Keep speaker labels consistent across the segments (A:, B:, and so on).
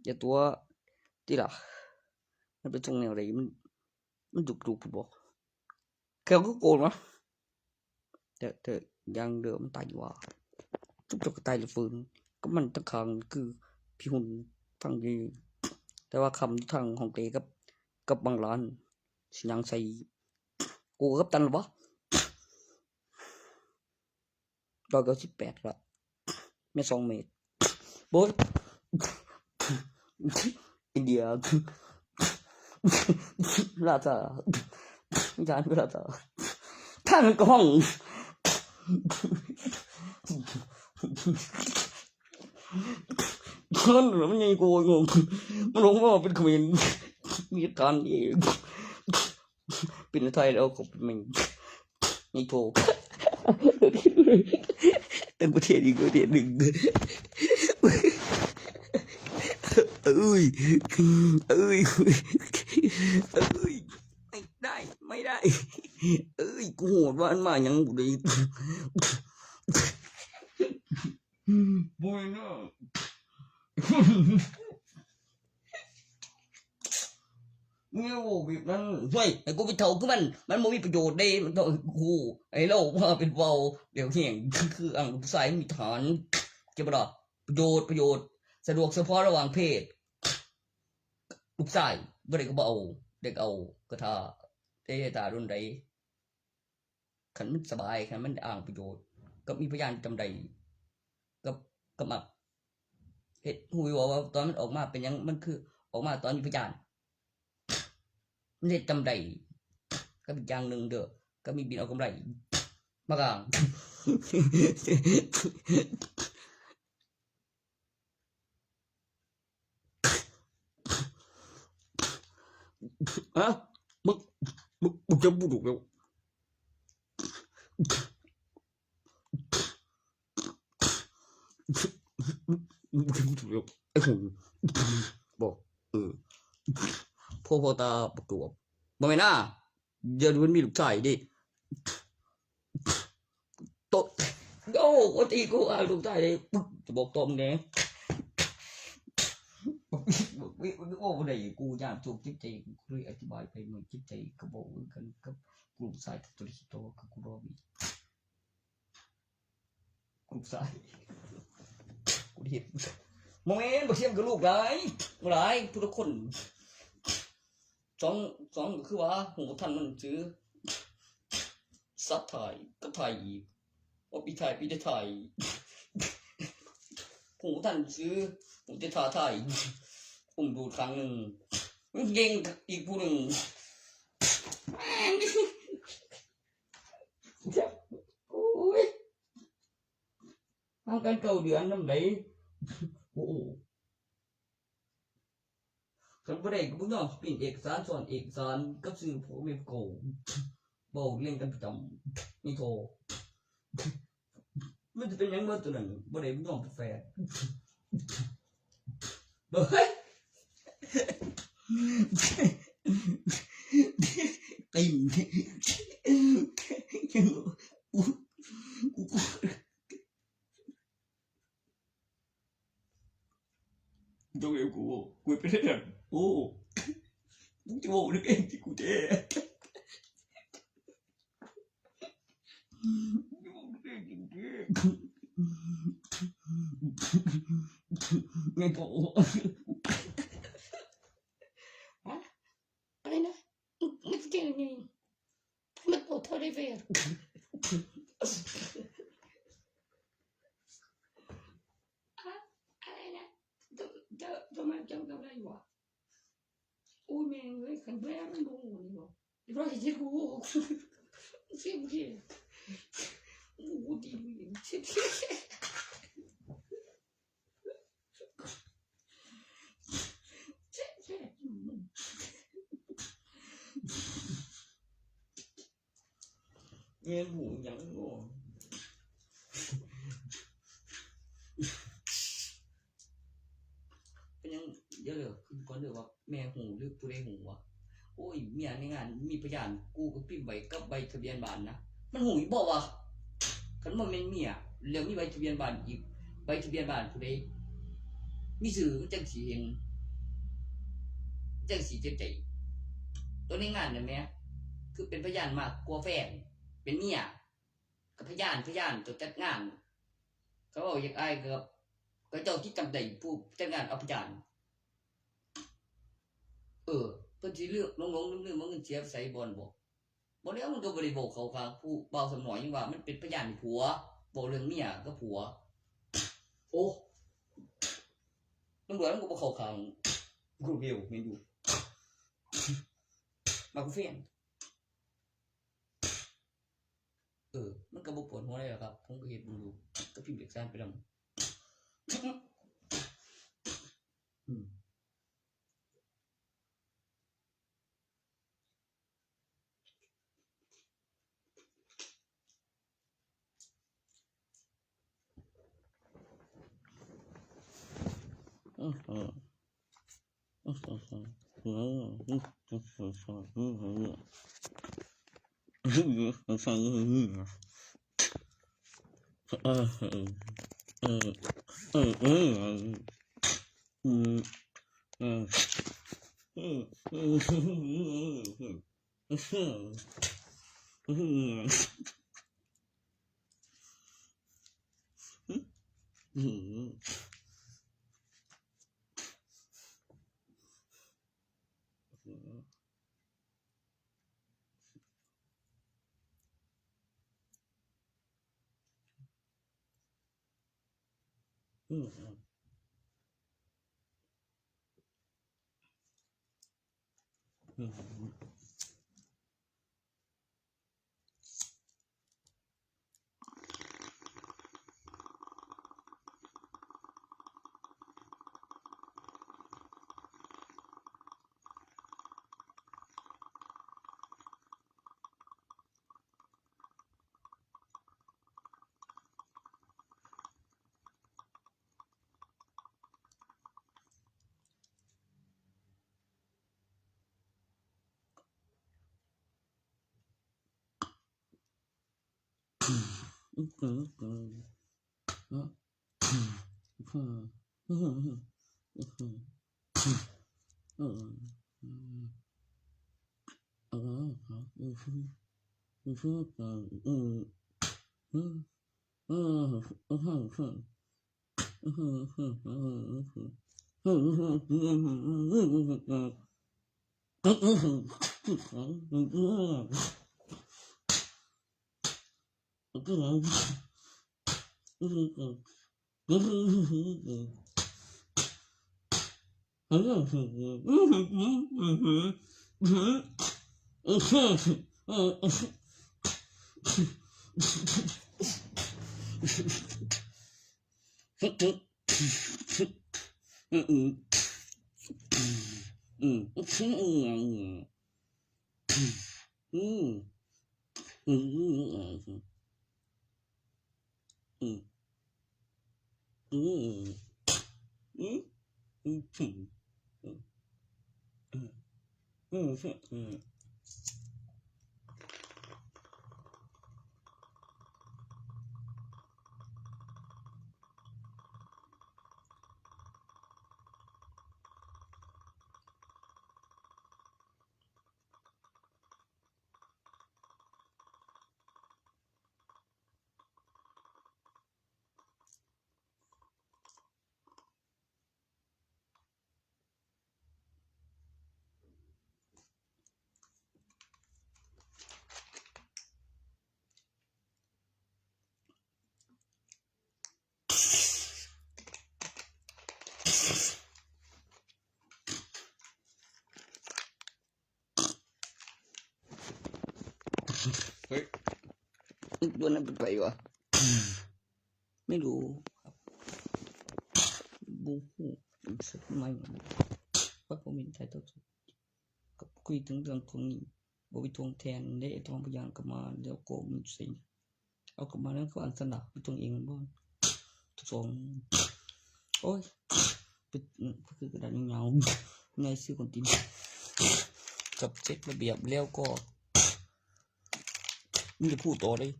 A: จะตัวที่ล่ะมันเป็นตรงแนวไหนมันดุผมบอกแค่ก็โกนวะแต่ยังเดิมมันตายอยู่ว่ะทุกตายหรือฟื้นก็มันตะคางคือพี่หุ่นฟังดีแต่ว่าคำทางของเตกับบางร้านสิยังใส่กูกับตันหรอวะ198ละไม่2 เมตรโบยอินเดียราชาจานราชาท่านกล้องคนหรือมันยังโกงงมันลงว่าเป็นขมิ้นมีการเองเป็นไทยแล้วก็เป็นมันนี่โถตั้งประเทศอีกประเทศหนึ่งเอ้ยไม่ได้เอ้ยกูโหดว่าอันมายังบุรีบอยเนาะเนี่ยโว้แบบนั้นเฮ้ยไอ้กูไปเท่าคือมันไม่มีประโยชน์ได้มันต้องกูไอ้เราว่าเป็นเบาเดี๋ยวเหี้ยคืออ่างลูกสายมีฐานเก็บบ่ประโยชน์สะดวกเฉพาะระหว่างเพศลูกสายบ่ได้ก็บ่เอาเด็กเอากระทาเตตารุ่นใดขันมันสบายขันมันอ่างประโยชน์ก็มีพยานจำใดก็มักเฮ็ดฮู้ว่าตอนมันออกมาเป็นยังมันคือออกมาตอนมีพยานมันเฮ็ดจำใดก็เป็นอย่างหนึ่งเด้อก็มีบินเอากำไรมากลางฮะมึงจะพูดถูกแล้วมึงจะพูดถูกแล้วไอ้หุ่นบอกพ่อตาประกวบบ่แม่นนะเดี๋ยวมันมีลูกชายดิโตโอ้ปกติกูลูกชายดิจะบอกตรงเนี่ยโอ้ได้กูอยากถูกจิตใจกูเลยอธิบายไปเหมือนจิตใจก็บอกกันกับกลุ่มสายตัวที่โตกับกูรอบีกลุ่มสายกูเห็นโมเมนต์บ่เทียมกับลูกหลายทุกคนสองก็คือว่าหูท่านมันซื้อซับถ่ายก็ถ่ายอีกว่าปีได้ถ่ายหูท่านซื้อหูจะถ่ายดูครั้งหนึ่งมันเก่งอีกผู้หนึ่งโอ้ยทางการเก่าเดือนน้ำไหลโอ้ฉันก็ได้กูยอมปิ่นเอกสารส่วนเอกสารกับสื่อผมไม่โกงบอกเล่นกันประจำนี่โทรมันจะเป็นยังไงตัวนั้นบ่ได้กูยอมแฟร์เฮ้ยตีนตัวเองกูเป็นอะไรโอ้มึงจะบอกนึกเองที่กูเจ๊ไงโกอะไรนะไม่เจ๋งนี่มันปวดท้องได้เวรอะไรนะจะมาจำได้วะโอ้ยแม่งเลยขันแม่มันดูนี่วะเราเห็นกูเสียงเสียงกูดีเสียงเงี้ยหูยังงอเป็นยังเยอะเลยคือก่อนเดี๋ยวว่าแม่หูหรือผู้ใดหูวะโอ้ยเมียในงานมีพยานกูก็พิมพ์ใบกับใบทะเบียนบ้านนะมันหูบอกว่าคันมันเป็นเมียแล้วมีใบทะเบียนบ้านอีกใบทะเบียนบ้านผู้ใดมีสื่อจังสีเห็น จังสิเจ็บใจตัวในงานนั่นแหมคือเป็นพยานมากกว่าแฟนเป็นเมียกับพยานตัวจัดงานเขาบอกอยากอายก็เจ้าที่จำได้ผู้จัดงานเอาพยานเพิ่นสิเลือกลงๆลืมๆว่าเงินเสียใส่บ่บ่แล้วมันก็บ่ได้บอกเขาข้างผู้เบาสำน้อยยังว่ามันเป็นพยานผัวบ่เรื่องเมียกับผัวโอ้มันเหมือนมันก็บ่เข้าข้างกูเบลแม่นอยู่มากูเฟียนมันก็บ่ปวดหัวเลยครับผมก็เฮ็ดบ่รู้ก็พิมพ์เอกสารไปนำเฮ้ยตัวนั้นไปวะไม่รู้ครับบูฮูสักไม่ว่าผมมีถ่ายทอดสดกับคุยถึงเรื่องตรงนี้บ่มีทวงแทนได้ทองพยานกลับมาแล้วก็มันสิเอากลับมาแล้วก็อันสนับไปตรงเองบ่สองโอ้ยคือกระดาษยาวๆในซื้อคนตินกับเช็คระเบียบแล้วก็มึงจะพูดต่อเลย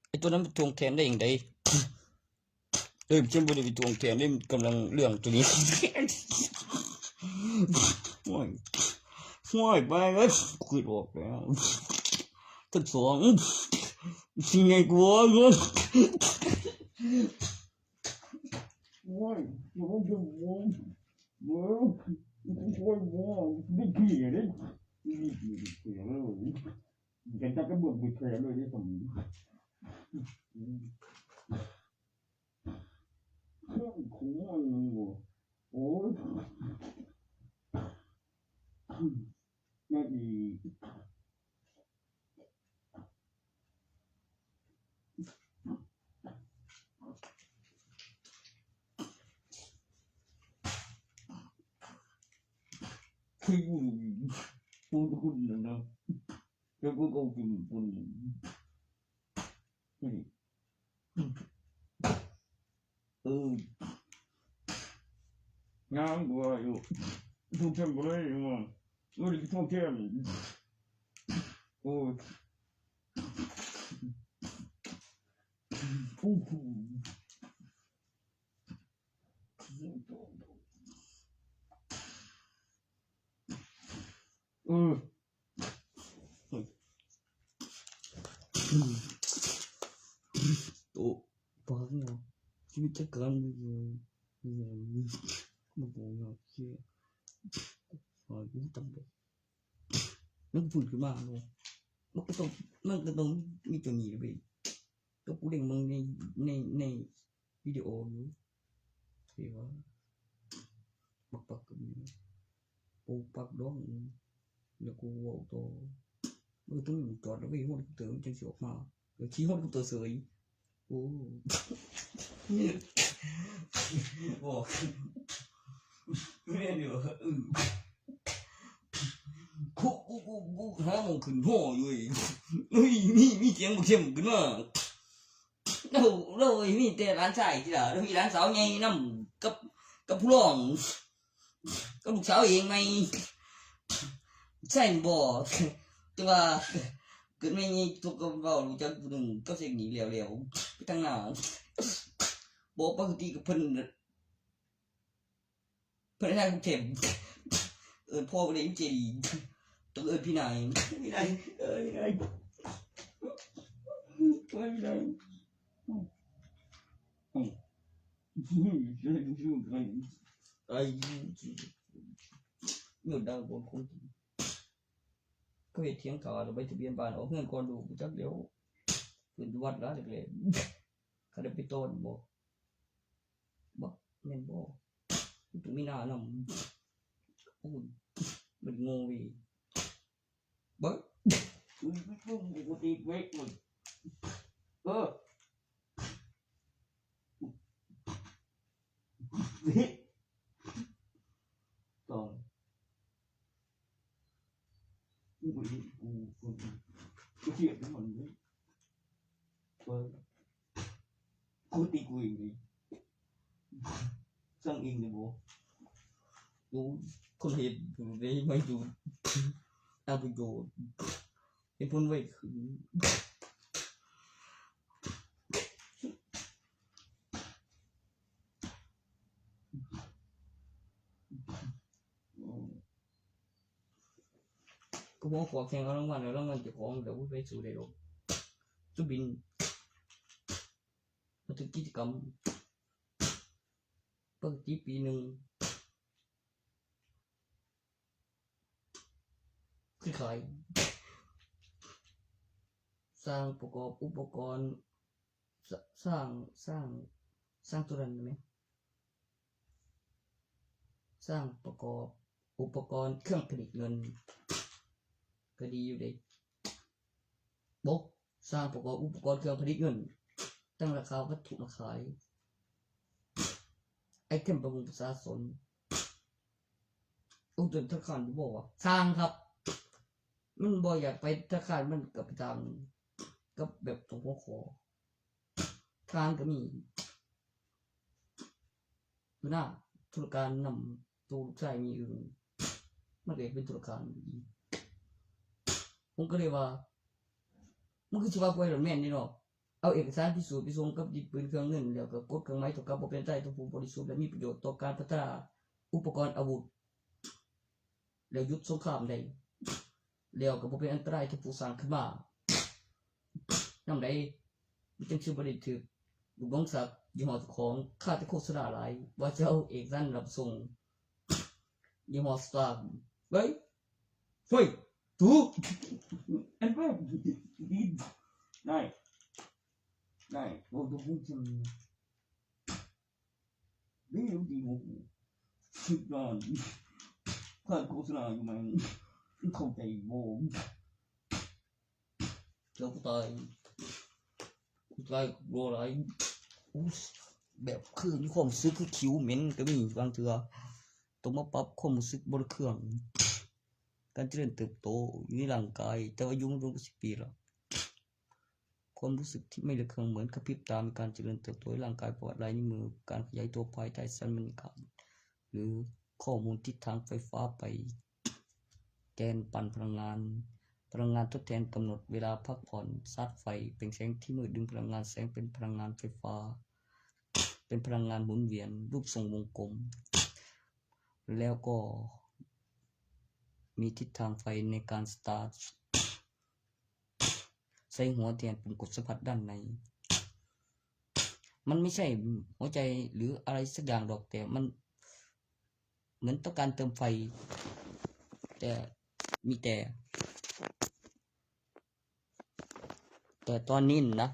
A: ไอ้ตัวนั้นมันทวงแทนได้อย่างไรฉันบ่ได้ไปทวงแทนนี่กำลังเรื่องตัวนี้โอ้ย ช่วยไปแล้วคุยออกแล้วทั้งสองสิ่งไงกลัวเงี้ยโอ้ยมันจะมองเมื่อมันช่วยมองไม่เกี่ยเลยไม่เกี่ยเลยฉันจะกระบดบุตรเลยที่สมเรื่องของมันโอ้ยไม่ดีคือคุณนะแล้วก็คุณงามกว่าอยู่ทุกเทมเปอร์เลยมั้งไม่ได้ทุกเทมโอ้ยผู้เออโอ้ฟังเนาะชีวิตจักรเลยมันบอกเนาะเชี่ยหอยมันตั้งแบบมันฝุ่นขึ้นมาเนาะมันก็ต้องมีตัวนี้ด้วยก็กูเด้งมึงในวิดีโออยู่ที่ว่าปักกับนี่ปูปักด้องแล้วกูเอาตัวมือต้องจอดแล้วไปห้องเตอร์จะเสียออกมาเดี๋ยวชี้ห้องเตอร์เสยโอ้บอกไม่เดี๋ยวกูหาโมงขึ้นห้ออยู่เฮ้ยมีเสียงบุกเสียงขึ้นมาเรามีแต่ร้านชายที่ละเรามีร้านสาวไงน้ำกับผู้ร้องกับลูกสาวเองไหมใช่บ่แต่ว่าเกิดไม่มีทุกคนเรารู้จักผู้หนึ่งก็เสียงหนีเหลวไปทางหน้าบอกปกติกับเพิ่นให้กูเข็มพ่อไปเล่นเจดีต้องพี่นายพี่นายพี่นายไอ้เงินดังบนคนก็เห็นเถียงข่าวเราไปทะเบียนบ้านออกเงินก่อนดูจักเดี๋ยวขึ้นวัดแล้วเด็กๆเขาได้ไปต้นบอกแม่นบอกถึงมีหน้านำโอ้ยมันงงวีบ๊กไม่พุ่งปกติเวกเลยตอนกูเทียบกับมันเลยกูตีกูเองดิสร้างเองเลยบอกดูคนเห็นดูได้ไม่ดูเอาไปโยนไอ้พวกไว้คือก็บอกขอแข่งเอารางวัลแล้วรางวัลจะของเดี๋ยวไปสู่ได้หรอกสุบินมาถึงกิจกรรมปกติปีหนึ่งคือขายสร้างประกอบอุปกรณ์สร้างตัวนั้นไหมสร้างประกอบอุปกรณ์เครื่องผลิตเงินก็ดีอยู่เลยบอกสร้างประกอบอุปกรณ์เครื่องผลิตเงินตั้งราคาวัตถุมาขายไอเทมประมงประชาชนอุดมธนาคารบอกว่าสร้างครับมันบ่อยากไปธนาคารมันกับทางกับแบบตรงหัวคอทางก็มีดูหน้าธุรการนำตัวใช้มีอื่นมันเรียกเป็นธุรการผมก็เลยว่ามันคือชีวะไวรัสแม่นนี่เนาะเอาเอกสารพิสูจน์ไปส่งกับดิบปืนเครื่องเงินแล้วก็กดเครื่องหมายตกกับบ่เป็นใจตัวผู้บริสุทธิ์และมีประโยชน์ต่อการพัฒนาอุปกรณ์อาวุธแล้วยุทธสงครามได้ แล้วก็บ่เป็นอันตรายที่ผู้สร้างขึ้นมานำใดมันจึงชื่อบ่ได้ถูกลูกน้องศักดิ์ยี่ห้อของค่าแต่โฆษณาหลายว่าเจ้าเอกนั่นรับส่งยี่ห้อสตาร์เฮ้ยเฮ้ยถูกอันแบบดีได้ได้โอ้ดูจริงดีดีโอ้สุดยอดค่าโฆษณาอยู่มันเข้าใจโว้เจ้าผู้ตายโบราณแบบคือมีความรู้สึกคือคิ้วเหม็นก็มีบางเทื่อต้องมาปรับความรู้สึกบนเครื่องการเจริญเติบโตอยู่ในร่างกายแต่ว่าอายุมันรู้10 ปีแล้วความรู้สึกที่ไม่เหลือเครื่องเหมือนกระพริบตามีการเจริญเติบโตในร่างกายประวัติลายนิ้วมือการขยายตัวภายใต้ชั้นบรรยากาศหรือข้อมูลทิศทางไฟฟ้าไปแกนปั่นพลังงานทดแทนกำหนดเวลาพักผ่อนชาร์จไฟเป็นแสงที่มืดดึงพลังงานแสงเป็นพลังงานไฟฟ้าเป็นพลังงานหมุนเวียนรูปทรงวงกลมแล้วก็มีทิศทางไฟในการสตาร์ทใส่หัวแทนปุ่มกดสัมผัสด้านในมันไม่ใช่หัวใจหรืออะไรสักอย่างดอกแต่มันเหมือนต้องการเติมไฟแต่มีแต่ตอนนี้นะ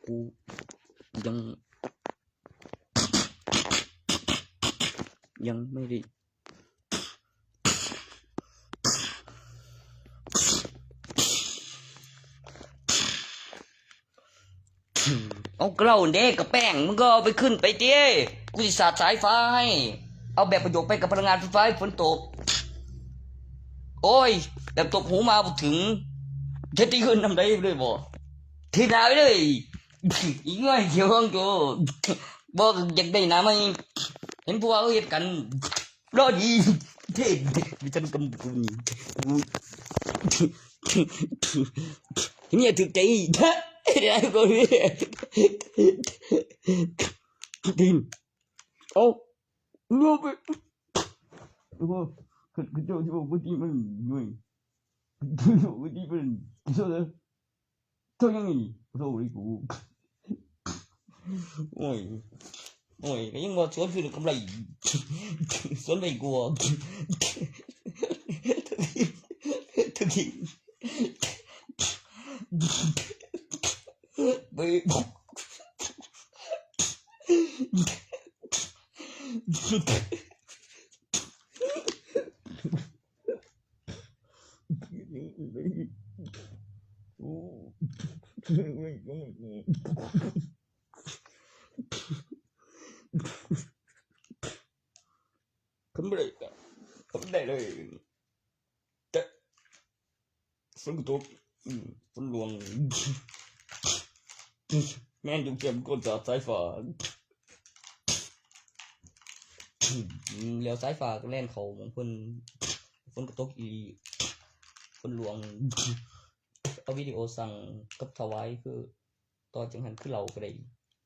A: กูยังไม่ได้เอาเกล้าเด็กกับแป้งมึงก็เอาไปขึ้นไปเตี้ยกูจะสาดสายฟ้าให้เอาแบบประโยคไปกับพลังงานไฟฟ้าฝนตกโอ้ยแบบตบหูมาถึงจะตีขึ้นทำได้เลยบ่ทีนาไปเลยอีกหน่อยเกี่ยวข้องกูบอกอยากได้น้ำไหมเห็นพวกเขาเห็นกันรอดีเท่ดิฉันกำกูนี่ถึกใจได้ก็เรียกดินเอาโลไปว่าคือเจ้าที่บอกว่าที่มันด้วยว่าที่มันเท่านั้นเท่ายังไงเท่าไหร่กูโอ้ยcái những ngọt xuống thì được cầm lầy xuống lầy của thực hiện bị bọc không để rồi phân tốt phân luồng men dùng kem con giọt sái phởแล้วสายฟ้าก็แล่นเขาของเพิ่นก็ตกอีเพิ่นหลวงเอาวิดีโอสั่งกับถวายคือต่อจังหันคือเราก็ได้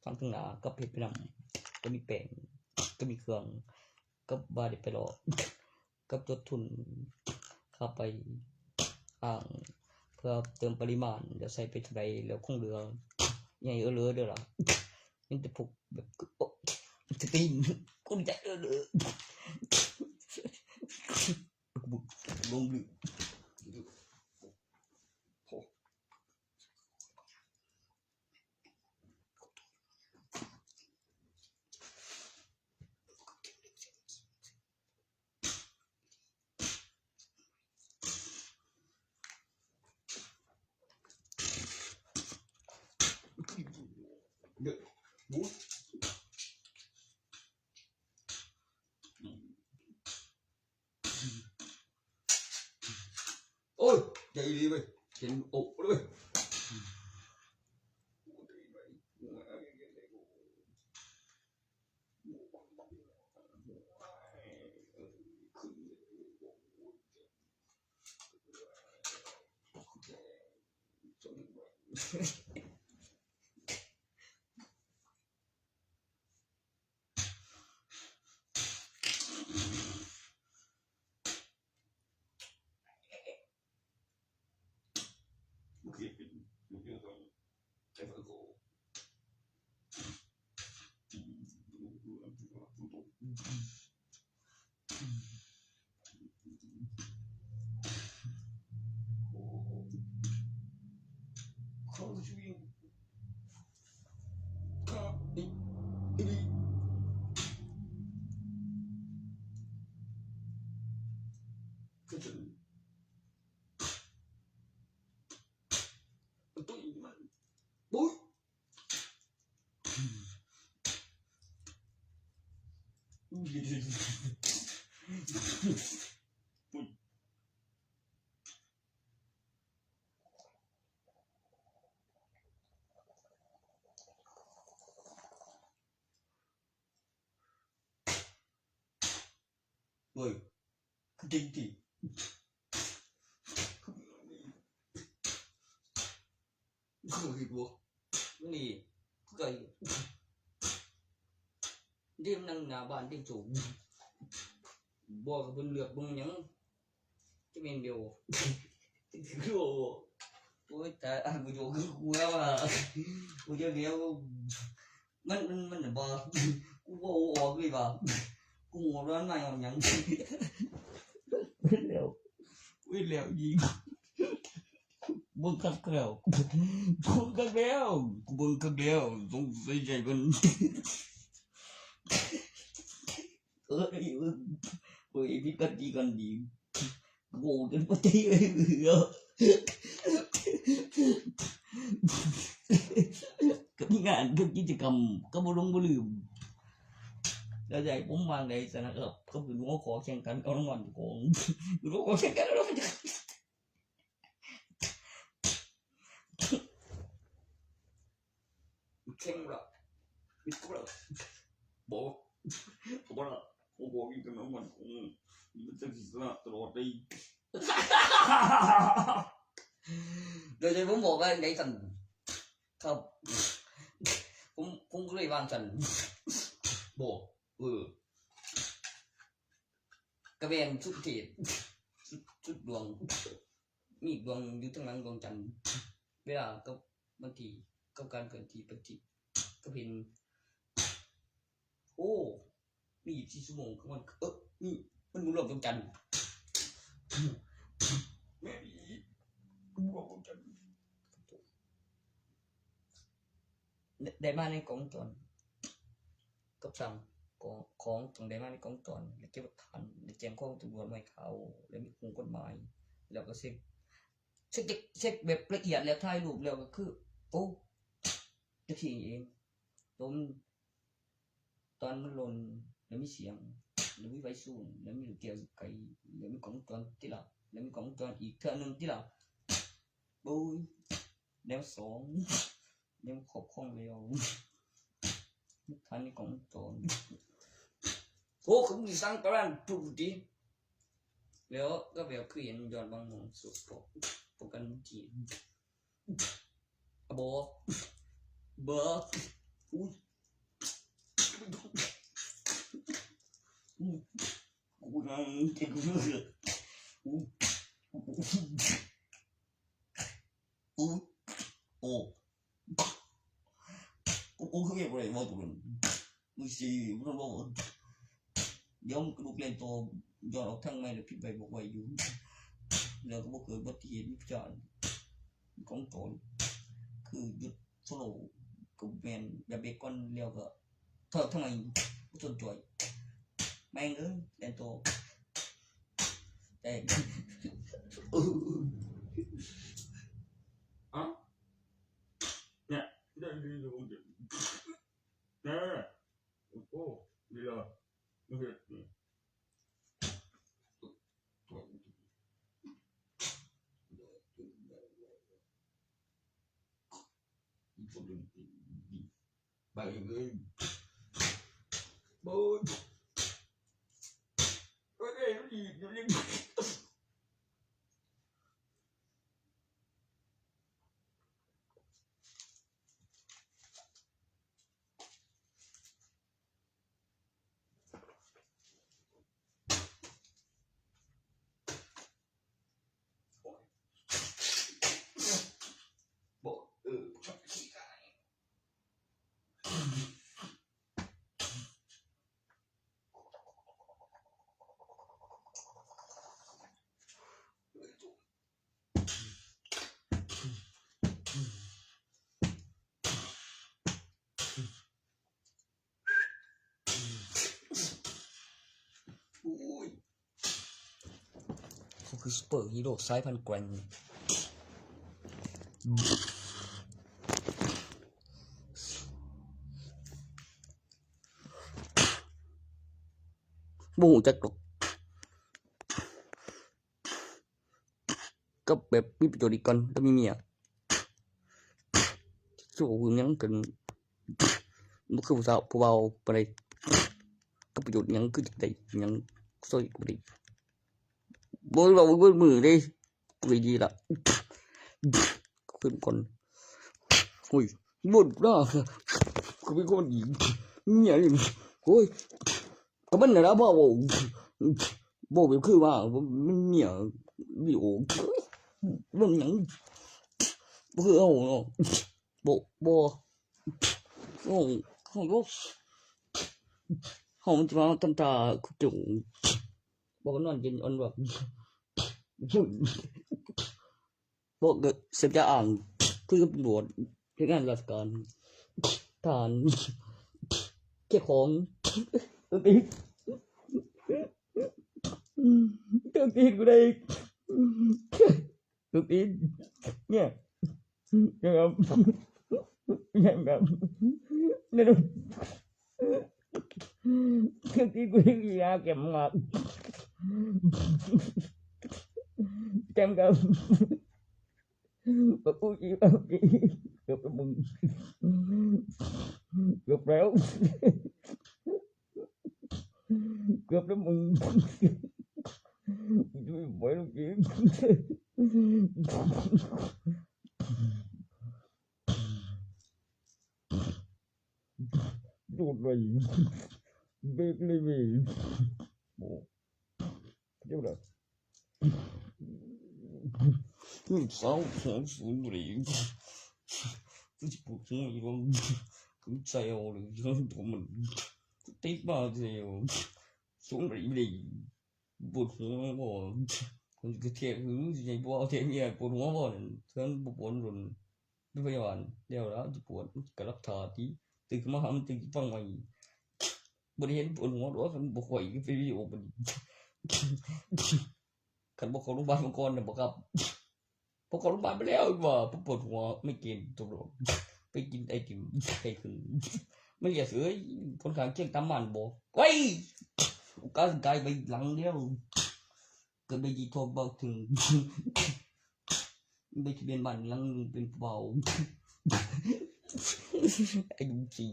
A: ฟังถึงหน้ากับเฮ็ดไปนำก็มีแป้งก็มีเครื่องกับบาได้ไปรอกับจดทุนค่าไปอ่างเพื่อเติมปริมาณเดี๋ยวใส่ไปเท่าใดแล้วคงเหลือใหญ่เหลือเด้อล่ะมันจะพกแบบจะตีนคนใจเด้อลงดิเด้อบูโอ้ยใจดีเว้ยเห็นอกเลย โอเคเป็นเรื่องของใจฟังโกเฮ้ยจริงๆคือบ่นี่ไก่เดี๋ยวนั่งหน้าบ้านเดี๋ยวจูบ่ก็เพิ่นเลือกเบิ่งหยังจะแม่นเดียวคือโอ้ยแต่กูอยู่คือกูแล้วอ่ะกูจะเดียวมันบ่กูบ่ออกเลยว่ะกูหัวร้อนมาหยังแล้วยิงบึงคักแล้วสงสัยใจมันโอ้ยพี่กันดีโง่จนบ่ได้กับงานกับกิจกรรมก็บ่ลงบ่ลืมแล้วใจผมวางได้สนะครับก็คือว่าขอแข่งกันเอารางวัลของรู้ว่าแข่งกันแล้วแข่งละมิดละบอกละผมบอกอีกนะมันคงมันจะสิสนะตลอดไปโดยผมบอกว่าในสั่นครับผมก็เลยวางสั่นบอกกระเบนสุดเทศสุดดวงมีดวงอยู่ทั้งหลังดวงจันทร์เวลาก็บางทีก็การเกิดทีปฏิก็เป็นโอ้มี4ชั่วโมงของมันนี่มันหมุนรอบดวงจันทร์แม่ดีรอบดวงจันทร์ได้มาในกองจรกับสั่งของตรงได้มาในกองจรแล้วเก็บหลักฐานแล้วแจ้งข้อตำรวจไว้เขาแล้วมีกฎหมายแล้วก็เช็คแบบละเอียดแล้วถ่ายรูปแล้วก็คือโอ้จะทิ้งเองตอนมันหล่นแล้วมีเสียงแล้วมีไฟสูงแล้วมีเกี่ยวไกแล้วมีกองจรที่ละแล้วมีกองจรอีกเท่านึงที่ละโอ้ยแนว2แนวครอบครองแล้วท่านนี่กองจรโอ้คุณมีสั่งประมาณทุกทีแล้วก็แบบเขียนย้อนบางมองสุดปกันทีบอกอุ้ยกูนั่งเก่งเลยโอ้คือเก็บอะไรมาตัวนึงมือสีมันบอกย้อมกระดูกเล่นตัวย้อนออกทางไม่เลยพี่ใบบอกไว้อยู่แล้วก็บอกเกิดบัติเหตุวิจารณ์ของตนคือหยุดโซโล่กับแมนแบบเบคอนเลี้ยวก็ทอดทั้งไงผู้ชนจ่อยแม่งเล่นตัวแต่เนี่ยได้ดีเลยผมจะเนี่ยโอ้ดีเลยโอเคไปเลยบอยโอเคดียัง
B: Hãy subscribe cho kênh Ghiền Mì Gõ Để không bỏ lỡ những video hấp dẫn
A: เ คือซุปเปอร์ฮีโร่สายพันธุ์แกร่งบ่ฮู้จักดอกก็แบบมีประโยชน์อีกก่อนก็มีเมียสิว่าหยังกันบ่คือผู้สาวผู้เบาปานใดก็ประโยชน์หยังคือจังได๋หยังซอยบ่ได้บ่เว้าเบิดมื้อเด้กูได้ดีล่ะขึ้นก่อนโอ้ยบ่น่ากูเป็นคนดีเมียนี่โอ้ยก็มันน่ะบ่เว้าบ่แบบคือว่ามันเมียวิโอมันหยังบ่คือเอาเนาะบ่โอ้เฮามันจะมาตำตาคุจุบ่นอนกินอันแบบบ่ก็เสพยาอ่างคือกับตำรวจเฮ็ดงานราชการทหารเก็บของตีกูได้ตีเนี่ยครับยังครับนี่ดูตีกูยาเก็บมากแกมครับปะกูอีเกือบมึงเกือบแล้วมึงดูบ่ลูกอีดูเลยเบรกเลยเว้ยโอ้เดี๋ยวละสาวสูงเลยกูจะปวดหัวอีกแล้วกูใจเอาเลยตัวมันติดมาเสียวสูงเลยปวดหัวบ่คนก็เที่ยงสิให้บ่เอาเที่ยงเนี่ยปวดหัวบ่เพิ่นบ่ปวดรุนไปพยาบาลเดี๋ยวแล้วสิปวดก็รักษาที่ตื่นมาหามันตื่นฟังใหม่บ่ได้เห็นปวดหัวดอกมันบ่ค่อยไปวิดีโอมันคันบ่เข้าโรงพยาบาลมาก่อนน่ะบ่ครับพอเข้าโรงพยาบาลไปแล้วว่าปวดหัวไม่กินตำรวจไปกินไอติมไข้ขึ้นมันอย่าเสือคนข้างเคียงตามมันบ่ไว้กายไปหลังแล้วก็ไปยีโทรบอกถึงไปทะเบียนบ้านหลังเป็นเบาไอ้ดูสิ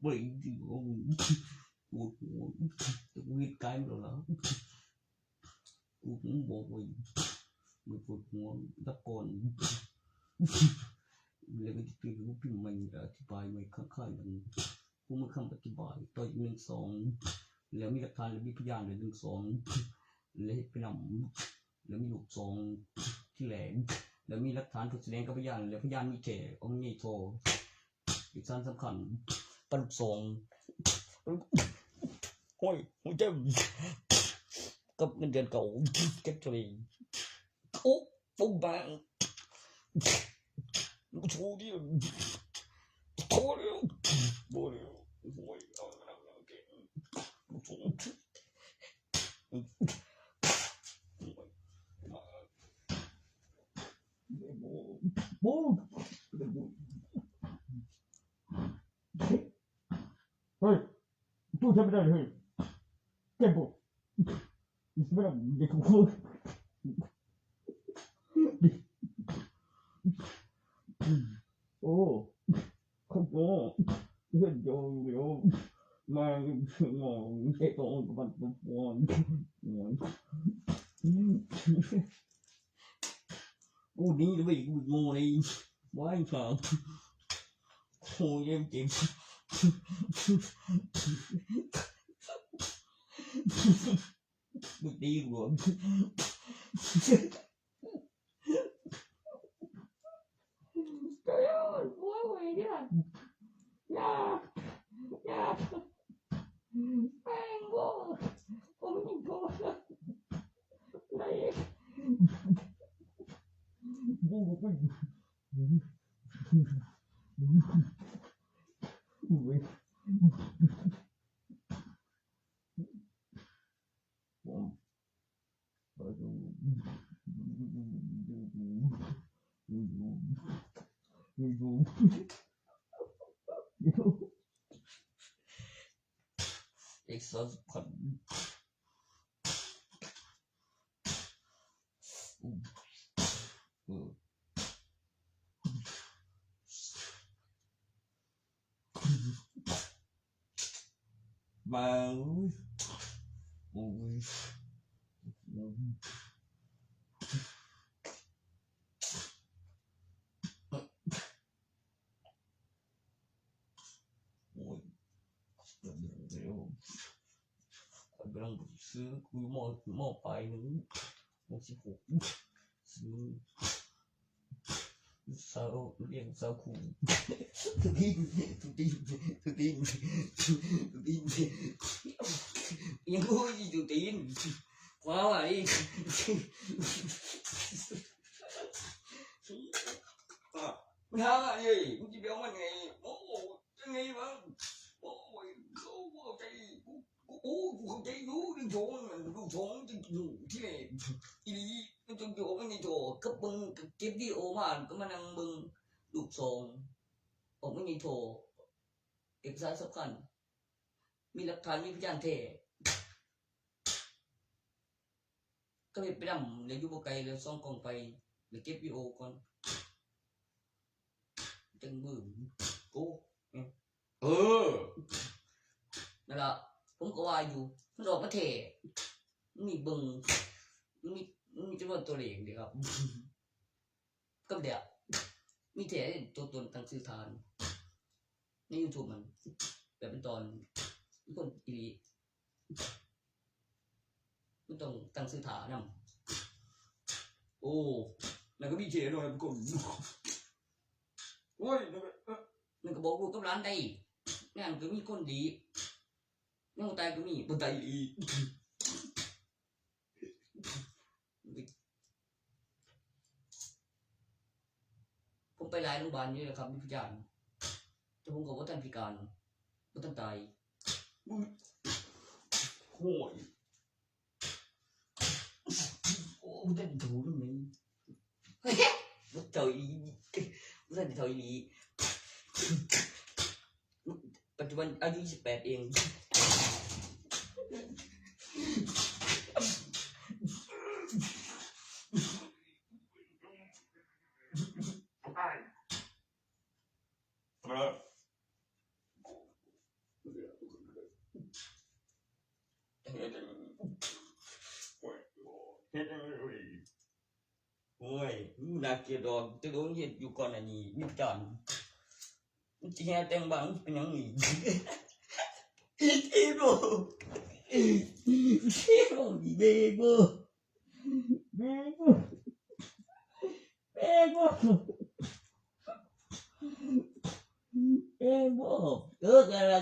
A: บ่ได้สิโอ้ปวดหัวจะวิ่งกายมันแล้วกูบอกไว้มันปวดหัวตะโกนแล้วก็ที่รู้พิมพ์มันอธิบายไม่คล้ายๆกันกูมาคำอธิบายต่อ1 2แล้วมีหลักฐานแล้วมีพยานเลย1 2แล้วไปนำแล้วมีลูก2ที่แหลมแล้วมีหลักฐานถูกแสดงกับพยานแล้วพยานมีแก่องค์ใหญ่โตอีกสำคัญปลุก2ห้อยเจ้ากับเงินเดือนเก่าเก็บตัวเองโอ้ปุ๊บบางโชว์ดิโชว์ดิบ่ได้โอ้ยเอาเก่งโชว์โอ้เฮ้ยตู้ทำไม่ได้เฮ้ยเก็บบ่ไม่ได้เด็กกูโอ้เขาโง่เฮ็ดโยมาหมองเฮ็ดโกับมันปุ๊บวอนกูนี่เลยกูโง่เลยบ่ให้ฟังโอ้ยเจ็บกูตีกู exhaust ก่อนมาโอ้ยกำลังซื้อคุยหม้อไปนึง66ซื้อสาวเลี้ยงสาวคู่ทุกทียังกูอยู่ตีนว้าวไอ้มึงหาไงมึงจะไปเอามันไงโอ้ยังไงวะโอ้ยเขาใจกูเข้าใจอยู่ลูกชงจริงที่ไหนอีนี่มันจะอยู่มันนี่โถกับมึงเก็บวิดีโอมาก็มานั่งมึงลูกชงออกมันนี่โถเอกสารสำคัญมีหลักฐานมีพยานแท้ก็ไปดำเลยอยู่บ่ไกลแล้วส่องกล้องไปแล้วเก็บวิดีโอก่อนจังมือกูนั่นล่ะผมก็ว่าอยู่มันออกมาแท้มีเบิ่งมีจำนวนตัวเลขเด้ครับกับเดี๋ยวมีแท้ตัวตนตั้งชื่อฐานใน YouTube มันแบบเป็นตอนคนอีมันต้องตั้งชื่อฐานนำโอ้แล้วก็มีแท้ด้วยทุกคนโอ้ยมันก็บอกลูกกับหลานได้งานก็มีคนดียังตายก็มีบ่ตายอีกผมไปหลายโรงพยาบาลอยู่แล้วครับมีพยานแต่ผมก็บ่ทันพิการบ่ทันตายโอ้ยโอ้บ่ทันถูนำนี่บ่ตายบ่ทันตายอีปัจจุบันอายุ28เองโอ้ยน่าเกลียดดอกจะโดนเฮ็ดอยู่ก่อนอันนี้มีจานมันสิแฮ่แต่งบ้างเป็นหยังนี่อีโบอีเบโบ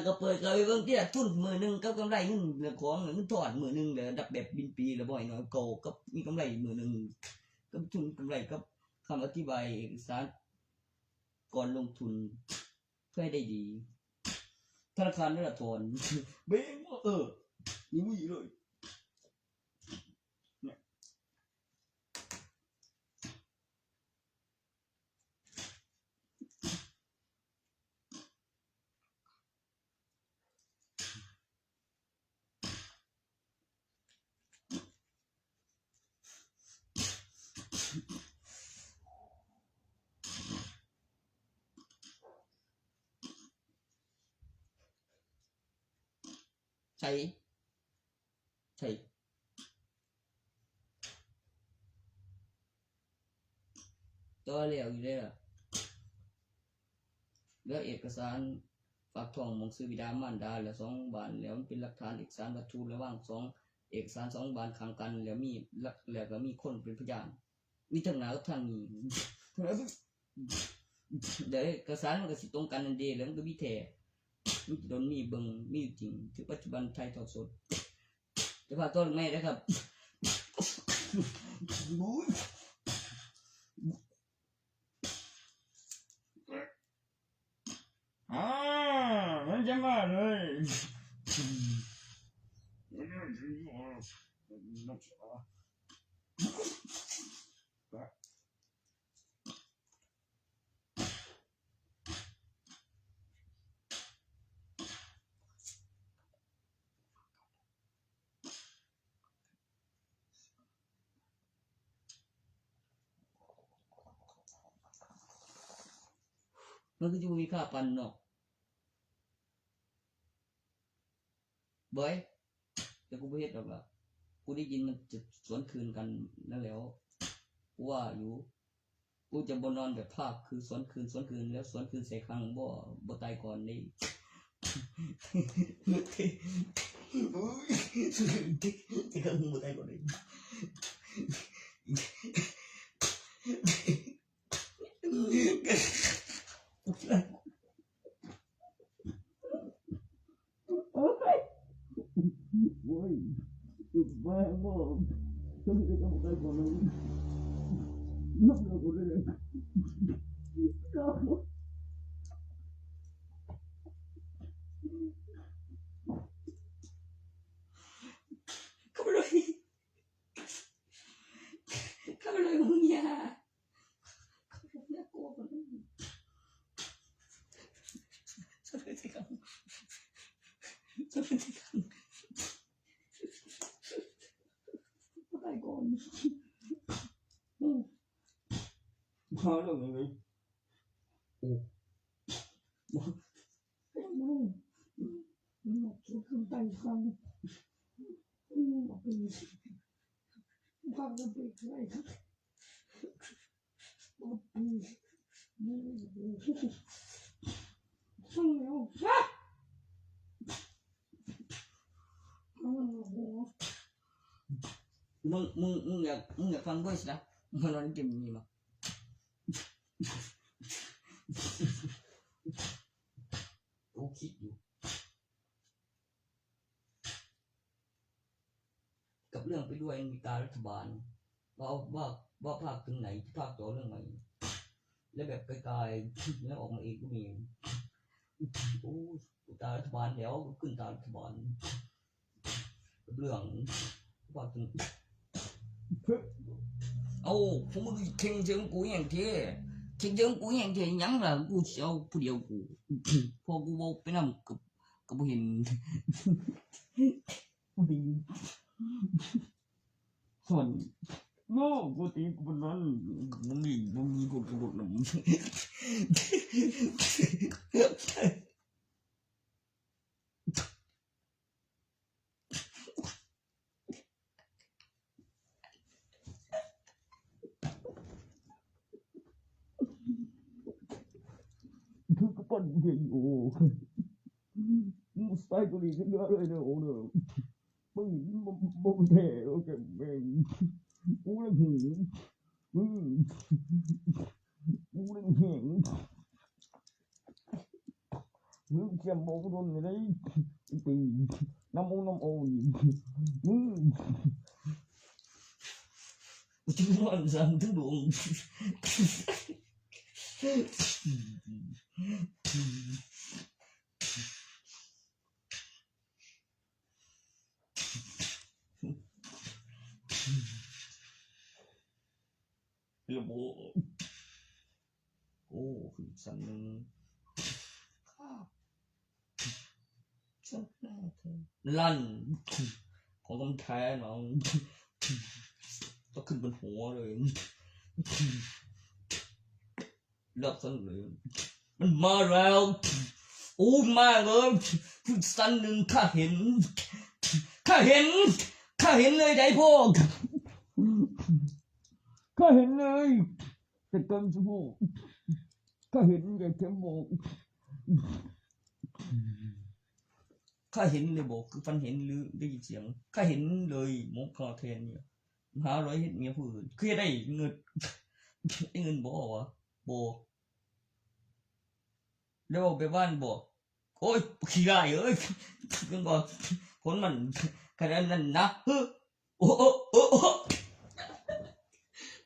A: ก็เปิดก็ไปเบิ่งที่ทุนมื้อนึงกับกำไรเงินของเงินถอนมื้อนึงแล้วดับแบบบินปีแล้วบ่ให้น้อยโกกับมีกำไรมื้อนึงกับทุนกำไรกับคำอธิบายเอกสารก่อนลงทุนเพื่อให้ได้ดีธนาคารนั่นล่ะถอนเบ้งนี่มีเลยใช่ตัวแล้วอยู่ได้ล่ะแล้วเอกสารฝากท้องมงซื้อบิดามารดาแล้ว2บานแล้วมันเป็นหลักฐานเอกสารวัตถุระหว่าง2เอกสาร2บานข้างกันแล้วก็มีคนเป็นพยานมีทางหน้ากับทางนี้เดี๋ยวเอกสารมันก็สิตรงกันนั่นเด้แล้วมันก็มีแท้มันโดนมีเบิ่งมีจริงถึงปัจจุบันไทยทอดสดจะพาต้นแม่นะครับมันจะมาเลยนักศึกษา มันก็อยู่มีค่าปันเนาะบ่อยแต่กูบ่เฮ็ดดอกล่ะกูได้ยินมันจะสวนคืนกันนั่นแล้วกูว่าอยู่กูจะบ่นอนแบบภาคคือสวนคืนแล้วสวนคืนใส่ครั้งบ่ตายก่อนนี่โอ้ยที่ครั้งบ่ตายก่อนนี่โอ้ยโอ้ยบ้าบ่ฉันจะบ่ตายก่อนนี่นับแล้วก็ได้ก็เลยมึงอย่าโกรธมันฉันเป็นที่กันตายก่อนพอแล้วไงโอ้มันจะขึ้นไปครั้งมันเป็นความจำเป็นอะไรครับช่างแล้วมึงอยากฟังvoiceนะมันนอนเกมนี้มาโอ้คิดอยู่กับเรื่องไปด้วยมีการรัฐบาลว่าภาคถึงไหนภาคต่อเรื่องใหม่แล้วแบบไกลๆแล้วออกมาเองก็มีโอ้ตารัฐบาลแล้วขึ้นตารัฐบาลกับเรื่องภาคถึงเอาผมมึงเข่งเจิงกูอย่างเท่เข่งเจิงกูอย่างเท่ยังล่ะกูสิเอาผู้เดียวกูพอกูเว้าไปนำก็บ่เห็นดีส่วนโง่กูตีกูบ่นั้นมึงมีกูกระบดนำคือกระปั้นเดียวโอ้มึงใส่ตัวนี้ขึ้นมาเลยนะโอ้เด้อมึงบ่แท้โอเคแม่งกูเลยหูกูเลยเห็นมึงเขียมบ่โดนได้ปีน้ำโอมึงถึงวันสั่นถึงดวงระบบโอ้คือสั่นนึงลั่นของกำแท้น้องก็ขึ้นบนหัวเลยเลิกสั่นเลยมันมาแล้วโอ้มาเลยคือสั่นนึงข้าเห็นเลยได้พวกข้าเห็นเลยแต่เต็มสมองข้าเห็นแต่เต็มหมกข้าเห็นเลยบอกคือฟันเห็นหรือได้ยินเสียงข้าเห็นเลยหมกคอแทนเนี่ยหาร้อยเฮ็ดเมียผู้อื่นคือได้เงินบ่วะบ่แล้วไปบ้านบ่โอ้ยขี้ร้ายเอ้ยจังบ่คนมันขนาดนั้นนะโ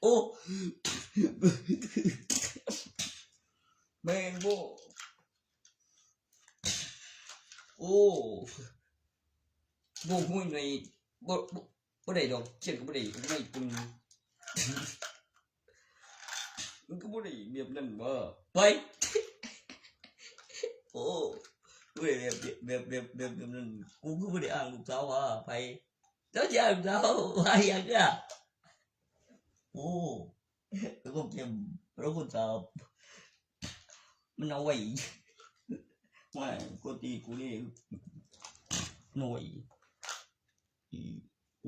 A: อ้แม่งบ่โอ้บ่ฮู้ในบ่ได้ดอกเขียนก็บ่ได้ไม่ปึงมันก็บ่ได้แบบนั้นบ่ไปโอ้บ่ได้แบบนั้นกูก็บ่ได้อ่านลูกสาวว่าไปแล้วจะอ่านลูกสาวว่าหยังอ่ะโอ้แล้วก็เก็บแล้วก็จับ มันเอาไว้ไม่กูตีกูนี่หน่อย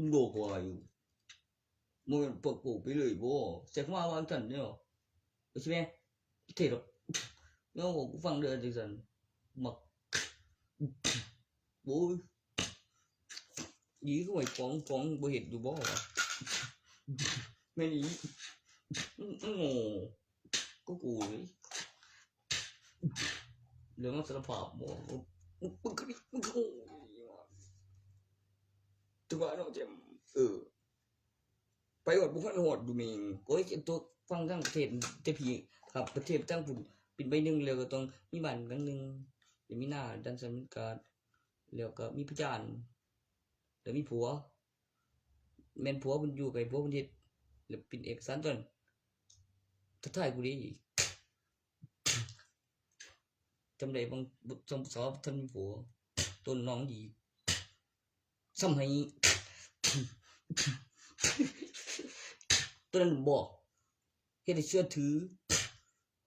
A: โลกว่าอยู่มันปกไปเลยบ่เสียงว่าวางกันเนี่ยใช่ไหมเท่หรอแล้วกูฟังเดือดจังสันมักโอ้ยยี่ก็ไม่ฟ้องบ่เห็นอยู่บ่ไม่นี่โง่ก็กูเลยเรื่องมันสารภาพบ่มึงก็มึงโง่ตัวน้องเจมไปหอดบุคคลหอดดูเมงโอ้ยตัวฟังทั้งประเทศเทพีครับประเทศทั้งปุ่นเป็นใบหนึ่งแล้วก็ต้องมีบ้านหลังหนึ่งเดี๋ยวมีหน้าดันสมิการแล้วก็มีพยานแล้วมีผัวแม่นผัวมันอยู่กับผัวมันเฮ็ดแล้วเป็นเอกสารต้นถ้าถ่ายกูดีจำได้บางจำสอบท่านมีผัวต้นน้องดีซ้ำให้ตัวนั้นบอกเฮ็ดให้เชื่อถือ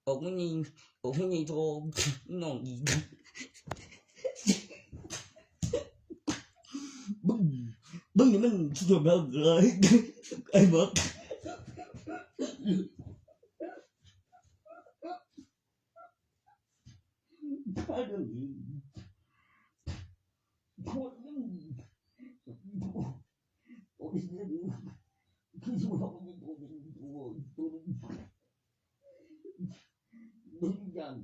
A: ออกไม่ยิงโทรน้องอีบึ้งนี่มันสุดยอดเลยไอ้เบิร์ดถ้าเรื่องนี้โคตรยิ่งโอ้ยคือสุดยอดยิ่งตัวมึงยัง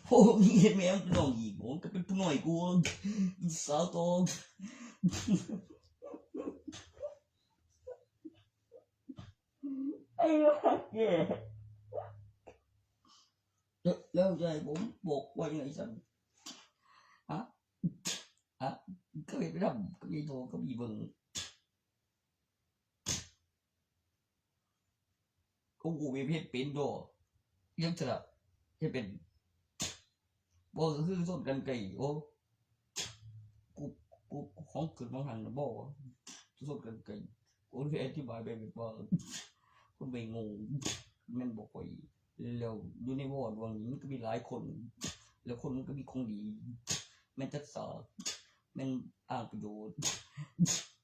A: โอ้ยเห็นไหมน้องอีกผมก็เป็นผู้หน่อยกูสาวโตไอ้รักแกแล้วใจผมบอกไว้ไงสันฮะก็ไม่ไปทำก็มีโทรก็มีเบิ่งกูมีเพชรเป็นโดยังจะให้เป็นบ่ก็คือส้นกันไก่โอ้กูของเกิดบางหันบ่ส้นกันไก่กูได้อธิบายไปแบบว่าคนไปงงมันบอกไปแล้วอยู่ในวอร์ดวังนี้มันก็มีหลายคนแล้วคนมันก็มีคงดีมันจะสอบมันอ้างประโยชน์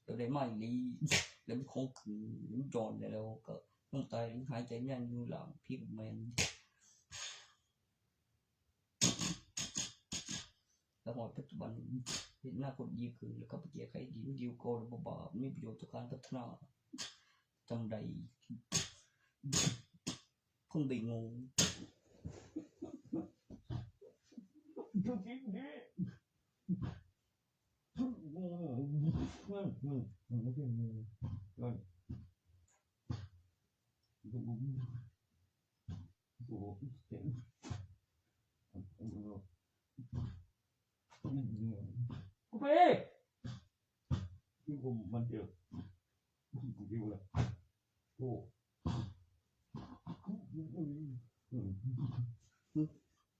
A: แล้วได้ไม่ดีแล้วมีของคือมันจอนแล้วก็ต้องตายหายใจแน่นอยู่หลังพี่แมนแล้วหอดปัจจุบันเห็นหน้าคนดีคือแล้วก็ไปเกี่ยใครดีดีโกหรือบาปมีประโยชน์ต่อการพัฒนาจำใดคนไปงงกูไปที่ผมมันเจอกูดิวละโอ้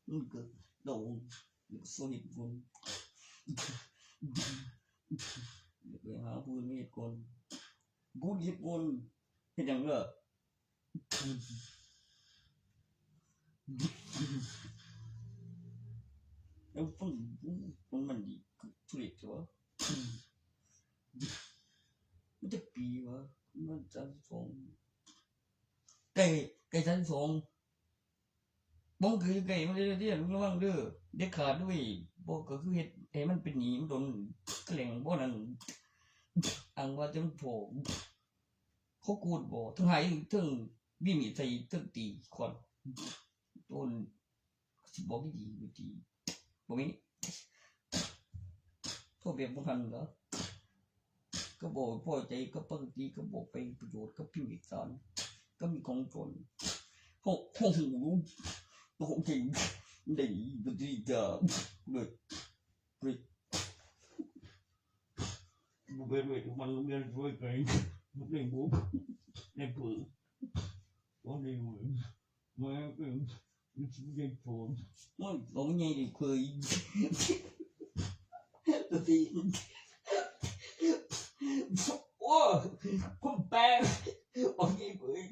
A: มันเกิดโดนโซนิกคนไปหาผู้มีคนกูหยิบคนเห็นยังเหรอแล้วมันดีทุเรศใช่ปะมันจะปีวะมันจะสองไก่ชั้นสองบ้องคือไก่มันเรียนระวังเด้อเด็กขาดด้วยบอกก็คือเห็ดให้มันเป็นหนีมันโดนแกล้งบ่นั้นอังว่าจะมันโผล่เขากูดบ่ทั้งหายทั้งวิ่งหนีใส่ทั้งตีคนโดนสิบอกดีบ่มีโทษเบียบบ่ทันเหรอก็บอกพอใจก็ปกติก็บอกไปประโยชน์ก็พิวอีกสารก็มีของจนโอ้โหโอ้โหจริงดีดีจ้าเลยบุเบลมันเรียนช่วยกันบุเรียนบุเรียนปืนก็ดีเหมือนมาเป็นเรียนปืนไม่ต้องยังดีเคยตัวที่โอ้คุณแปลโอเคปืน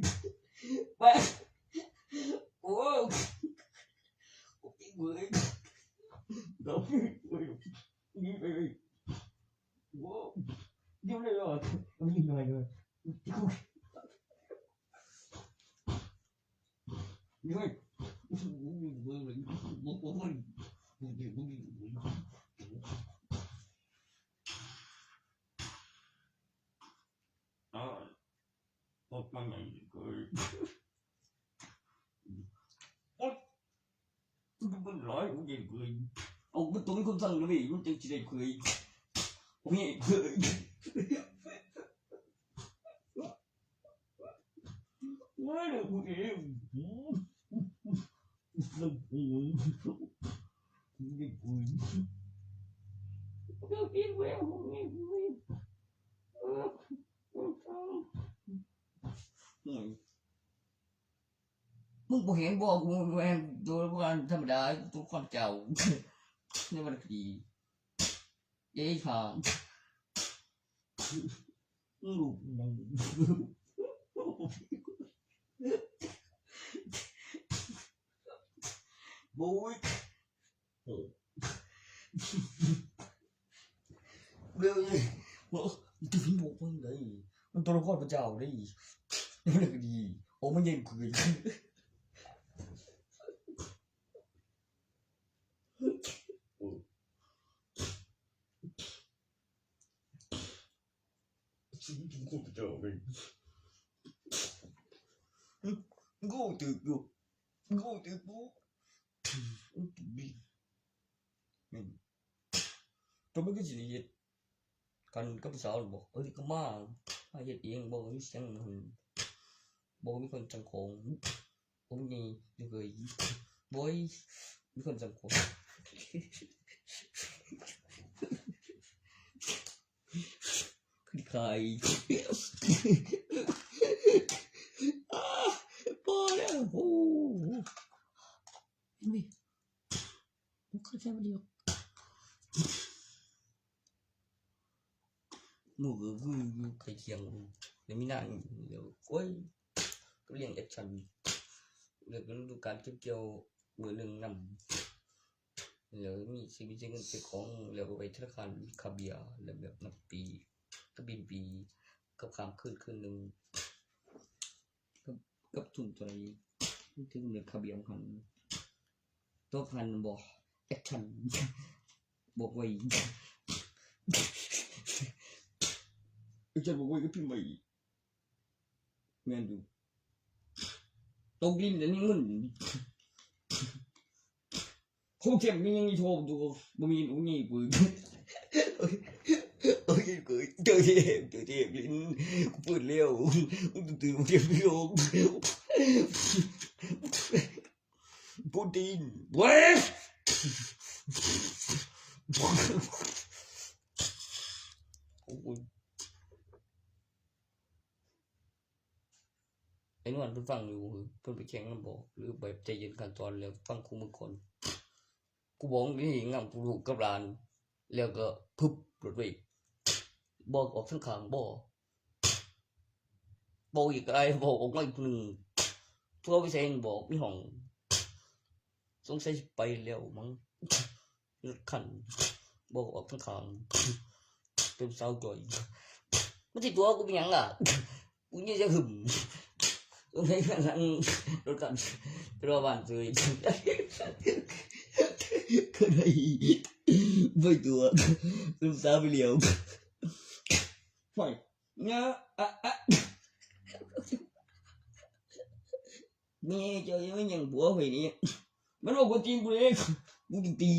A: มีหน่อยเลยนี่พบมันอย่างนี้ก็มันร้อยมันยังเคยเอามันตัวเป็นคนสั่งนะพี่มันจะได้เคยนี่เคยว่าเดี๋ยวกูเองมันกูนี่กูเดี๋ยวกินเว้ยมึงนี่มึงบ่เห็นบ่กูแม่นโดยว่าธรรมดาทุกคนเจ้านี่มันดีเอ้ยค่ะลูกนั่งบ่ยเดี๋ยวนี่บ่จะพิมพ์บอกมึงได้มันตัวละครพระเจ้าได้นี่มันก็ดีโอ้มันยังคุยชีวิตของพระเจ้าเองกูตึกอยู่กูตึกกูตัวมันก็สิเฮ็ดกันกับสาวบอกก็มาเฮ็ดเองบ่มีเสียงมันบ่มีคนจังของผมนี่อยู่เลยบ่มีคนจังของคือใครพอแล้วโอ้นี่มันก็แค่เดียวหนูก็คือใครเคียงเดี๋ยวมีนานเดี๋ยวโอ้ยก็เลี้ยงแอคชั่นเดี๋ยวก็ดูการเกี่ยวมือหนึ่งนำแล้วมีชีวิตเงินเจ้าของแล้วก็ไปธนาคารคาเบียแล้วแบบนับปีก็บินปีกับข้ามคืนนึงกับทุนตัวนี้ถึงเงินคาเบียของตัวพันบอกแอคชั่นบอกไว้จะบอกว่าก็พี่ไม่แม่นดูตกดินแต่นี่เงินคงเจ็บมียังโชว์ดูบ่มีหนูนี่ปืนโอ้ยกูเจอเจ็บลิ้นกูเปิดเร็วตื่นเจ็บไม่ลงปูตินเว้ยไอ้นวลเพิ่นฟังอยู่เพิ่นไปแข่งนำบ่หรือแบบใจเย็นขั้นตอนแล้วฟังคู่มือคนกูบอกนี่งำกูลูกกับหลานแล้วก็พึบรถไว้บอกออกทั้งข้างบ่อีกไอ้บอกออกมาอีกนึงทั่วไปเซ็นบอกมีห้องสงสัยไปแล้วมั้งคันบอกออกทั้งข้างเป็นสาวจ่อยมันสิตัวกูเป็นหยังล่ะกูนี่จะหึมตรงนี้นั่งรถกันรอบ้านซื้อก็ได้ไม่ตัวซึมซาไปเลี้ยวไปเนี่ยนี่เจอยังยังบัวไปนี่มันบอกว่าจริงกูเองกูตี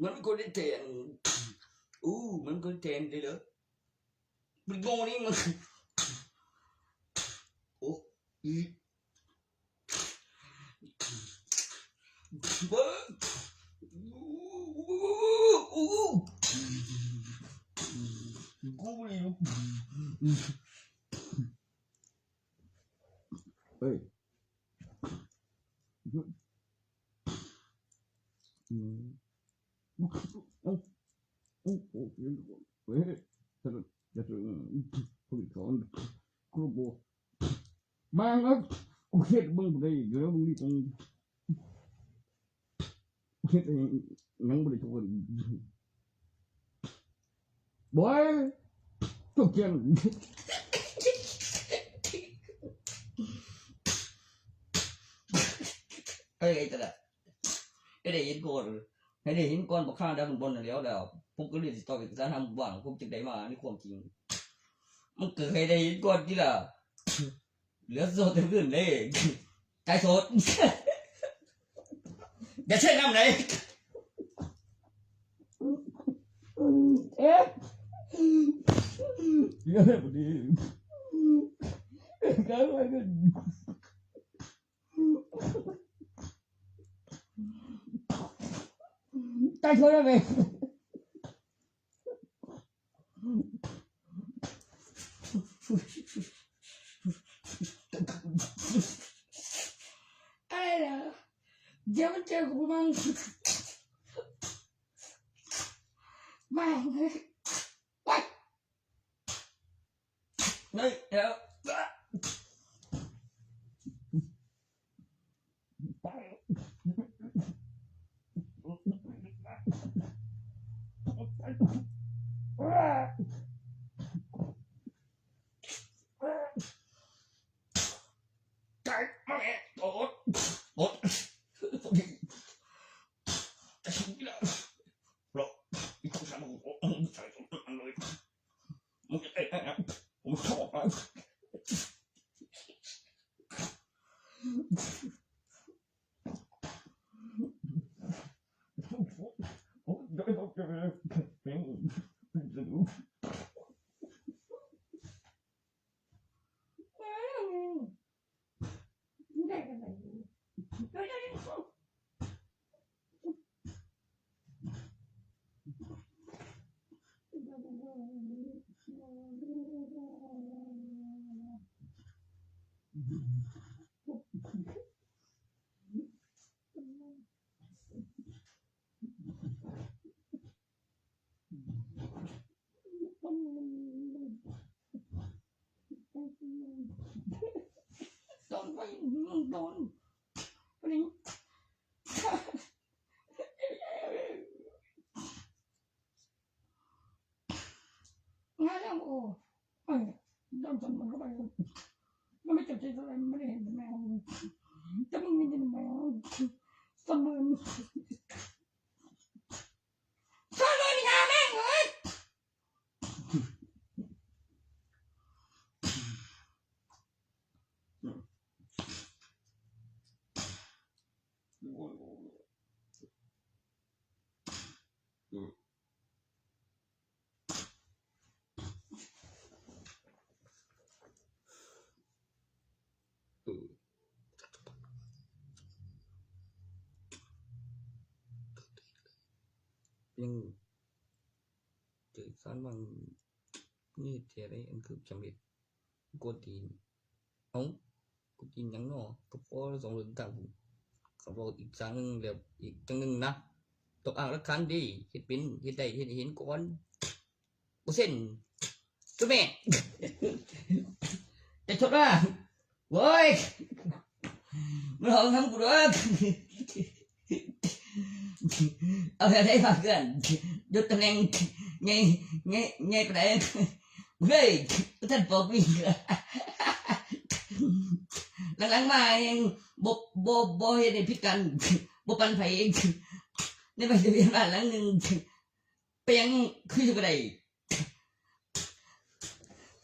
A: มันก็ได้แทนมันก็แทนได้เหรอมันโง่นี่มันโอ้เบ้อกูไม่รู้เฮ้ยMangกูเฮ็ดมึงบ่ได้เดี๋ยวมึงนี่ต้องเฮ็ดยังบ่ได้ทุกคนบ่อยทุกอย่าง เอ้ยจะได้ได้เห็นก่อนให้ได้เห็นก่อนบ่ข้างดาวข้างบนนั่นแล้วผมก็เลยสิตอบเอกสารทำว่างผมจึงได้มาในความจริงมันเกิดให้ได้เห็นก่อนที่ล่ะเหลือโสดเต็มขึ้นเลยใจโสดอย่าใช้น้ำไหนเยอะพอดีกันไว้กันใจโสดได้ไหมอะไรล่ะเดี๋ยวมันเจอกูมั้งไม่ไปนี่เดี๋ยวไปใจมาแม่โอ๊ตโอ๊ตจะชิงแล้วหรอกอีกคนสามโอ๊ตใส่ตัวมันเลยมึงจะเตะนะผมชอบนะโอ้ยต้องเจอเป็นดูได้กันไหนตอนไปโดนวันนี้งานแล้วโอ้ยโดนจนมันเข้าไปมันไม่เจ็บใจอะไรไม่ได้เห็นแมวแต่มึงนี่เป็นแมวเสมือนข้าเลยนี่ฮะแม่งเลยยังเจอสารบางนี่เทียได้อันคือสำเร็จกดตีนเอ้ากดตีนยังเนาะก็พอ2เรื่องต่างเขาบอกอีกครั้งนึงแล้วอีกจังนึงนะตกอ่างละคันดิเฮ็ดเป็นเฮ็ดได้เฮ็ดเห็นก่อนบ่เซ็นจุแม่จะชดว่าเว้ยมันหอมทำกูด้วยเอาไปได้ฝากกันยศตำแหน่งไงไปไหนเฮ้ยท่านบอกวิ่งหลังๆมาเองบ่เฮ็ดให้ผิดกันบ่ปันไผเองในใบทะเบียนบ้านหลังนึงไปยังคือบ่ได้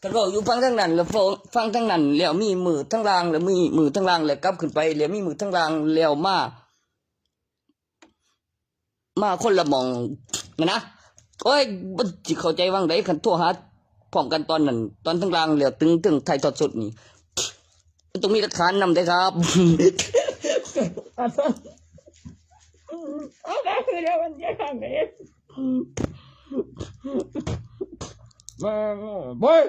A: ก็บอกอยู่ฟังทั้งนั้นแล้วฟังทั้งนั้นแล้วมีมือทั้งล่างแล้วมีมือทั้งล่างแล้วกลับขึ้นไปแล้วมีมือทั้งล่างแล้วมาคนละหม่องนะโอ้ยบ่สิเข้าใจวังใดคันโทรหาพร้อมกันตอนนั้นตอนทั้งล่างแล้วถึงไทยทอดสดนี่ต้องมีหลักฐานนำได้ครับเอาได้คือเดี๋ยวมันจะทำเองมาบอย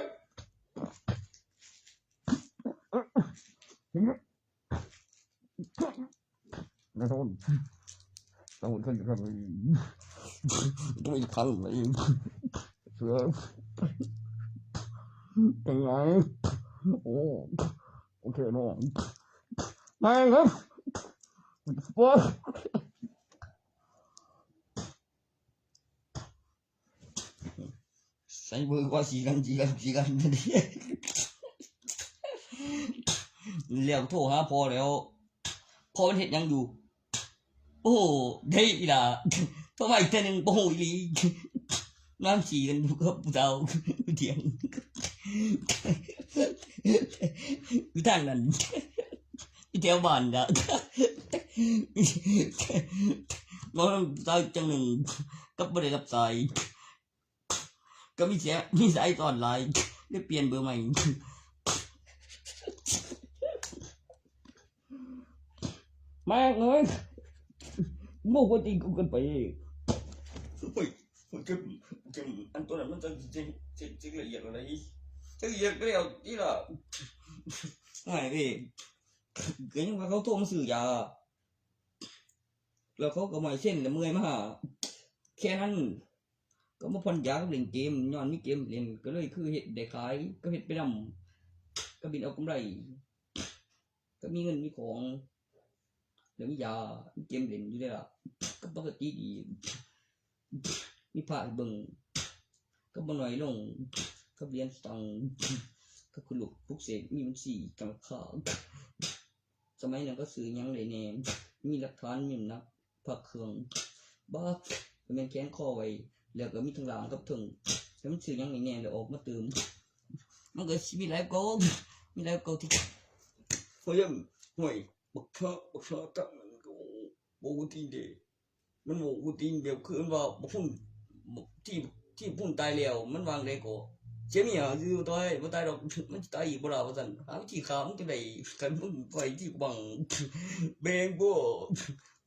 A: นะทุกคนคนจะทำอะไรต้องมีพังอะไรเสือเป็นไงโอเคน้องมาครับปวดใส่เบอร์กว่า4กันแล้วโทรหาพ่อแล้วพ่อมันเฮ็ดยังอยู่ โอ้ได้อีหล่ะเพราะว่าอีกเทื่อนึงบ่ฮู้อีหลีน้ำฉี่กันอยู่กับผู้สาวอยู่เถียงอยู่ทางนั้นอยู่แถวบ้านจ้ะบ่สาวจังหนึงก็บ่ได้รับสายก็มีสายตอนหลายได้เปลี่ยนเบอร์ใหม่มากเลยโมกจริงกูกันไปเฮ้ยอันตัวนั้นมันจะละเอียดอะไรจะละเอียดแล้วนี่ล่ะไม่พี่ก็ยังว่าเขาโทรมาซื้อยาแล้วเขาก็มาเส้นแล้วเมื่อยมาแค่นั้นก็มาพ่นยากับเล่นเกมย้อนมีเกมเล่นก็เลยคือเฮ็ดได้ขายก็เฮ็ดไปนำก็บินเอากำไรก็มีเงินมีของแล้วมียามีเกมเล่นอยู่ได้ล่ะก็ปกติดีมีพระให้เบิ่งก็บ่น้อยลงก็เรียนตังก็คือลูกปลุกเสกมีมัน4จังค่าสมัยนั้นก็ซื้อหยังได้แน่มีหลักฐานมีนักพระเครื่องบักก็แม่นแขนคอไว้แล้วก็มีทั้งหลังกับถึงแล้วมันซื้อหยังได้แน่แล้วออกมาเติมมันก็สิมีหลายกองมีหลายกองที่โอ้ยห่วยบักชอตั้งมันก็บ่ฮู้ที่เด้มันบ่ฮู้ที่แบบคือว่าบ่ฮู้ที่พุ่นตายแล้วมันวางได้ก็เสียเมียอยู่ตายบ่ตายดอกมันสิตายอีกบ่ล่ะว่าซั่นหาวิธีฆ่ามันจังได๋กันมึงปล่อยที่บังแบงบ่